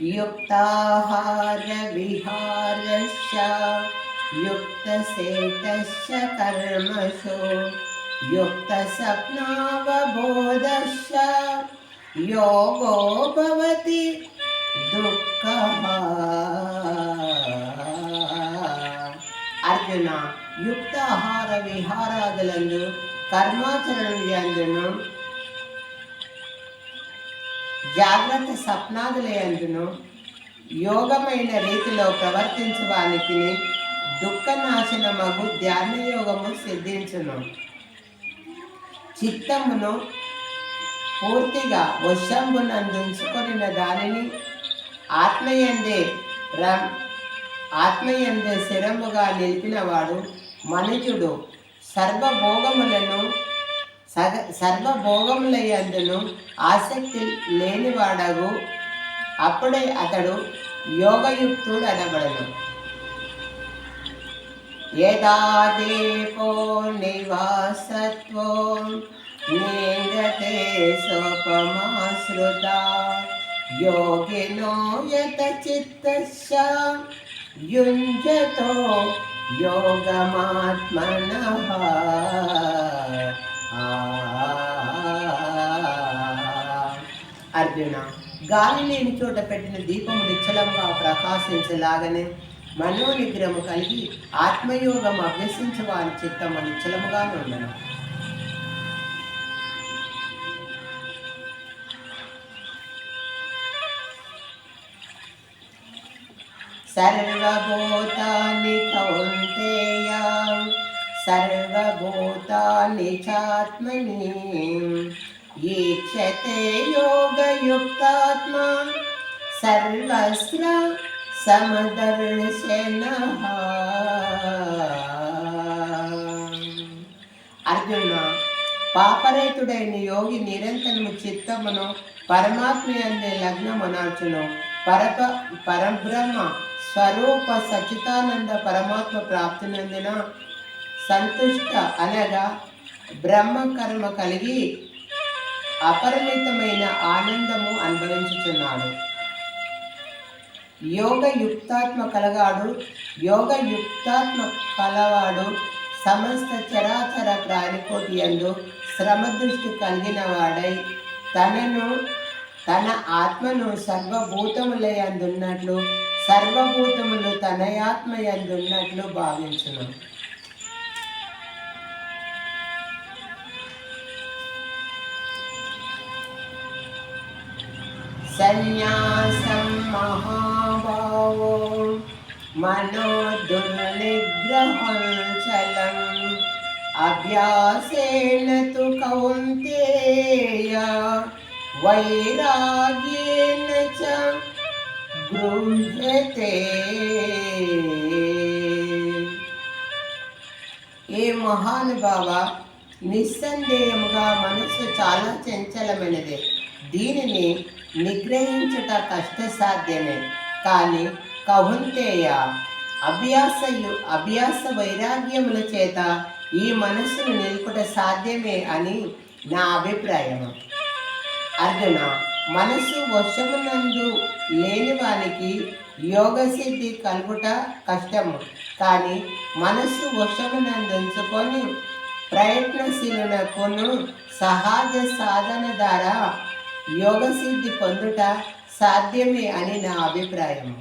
युक्ताहार विहारश्च युक्तसेटश्च कर्मसु युक्तसप्नावबोधश्च योगो भवति दुःखः। అర్జున, యుక్త ఆహార విహారాదులందు కర్మాచరణలందును జాగ్రత్త స్వప్నాదులందును యోగమైన రీతిలో ప్రవర్తించడానికి దుఃఖనాశనమగు ధ్యానయోగము సిద్ధించును. చిత్తమును పూర్తిగా వశంబునందుంచుకొనిన దానిని ఆత్మయందే స్థిరముగా నిలిపినవాడు మనుజుడు సర్వభోగములందును ఆసక్తి లేనివాడగు. అప్పుడే అతడు యోగయుక్తుడు అనబడను. యదా దీపో నివాసత్వో నేంగతే సోపమాశ్రుతా యోగినో యత చిత్తస్య యుంజతో యోగమాత్మనః. అర్జున, గాలి లేని చోట పెట్టిన దీపము నిశ్చలంగా ప్రకాశించలాగనే మనోనిగ్రహము కలిగి ఆత్మయోగం అభ్యసించు వారి చిత్తము నిశ్చలముగా ఉండను. సర్వభూతాని కౌంతేయ సర్వభూతాని చాత్మని ఈక్షతే యోగయుక్తాత్మా సర్వస్ర సమదర్శనః. అర్జున, పాపరహితుడైన యోగి నిరంతరము చిత్తమును పరమాత్మ యందే లగ్నమనార్చును. పరబ్రహ్మ స్వరూప సచ్చితానంద పరమాత్మ ప్రాప్తినందున సంతుష్ట అనగా బ్రహ్మకర్మ కలిగి అపరిమితమైన ఆనందము అనుభవించుచున్నాడు. యోగయుక్తాత్మ కలవాడు సమస్త చరాచర ప్రాణికోటి యందు శ్రమ దృష్టి కలిగిన వాడై తన ఆత్మను సర్వభూతములందున్నట్లు సర్వభూతములు తన ఆత్మ యందున్నట్లు భావించును. సన్యాసం మహాభావో మనో దుర్నిగ్రహం చలం అభ్యాసేన తు కౌంతేయ వైరాగ్యేన చ గృహ్యతే. ఏ మహానుభావ, నిస్సందేహముగా మనస్సు చాలా చంచలమైనదే. దీనిని నిగ్రహించుట కష్టసాధ్యమే. కానీ కౌంతేయ, అభ్యాస వైరాగ్యముల చేత ఈ మనస్సును నిలుపుట సాధ్యమే అని నా అభిప్రాయము. అర్జున, మనస్సు వశమునందు లేని వానికి యోగసిద్ధి కలుగుట కష్టము. కానీ మనస్సు వశమునందుంచుకొని ప్రయత్నశీలునకును సహజ సాధన ద్వారా యోగసిద్ధి పొందుట సాధ్యమే అని నా అభిప్రాయము.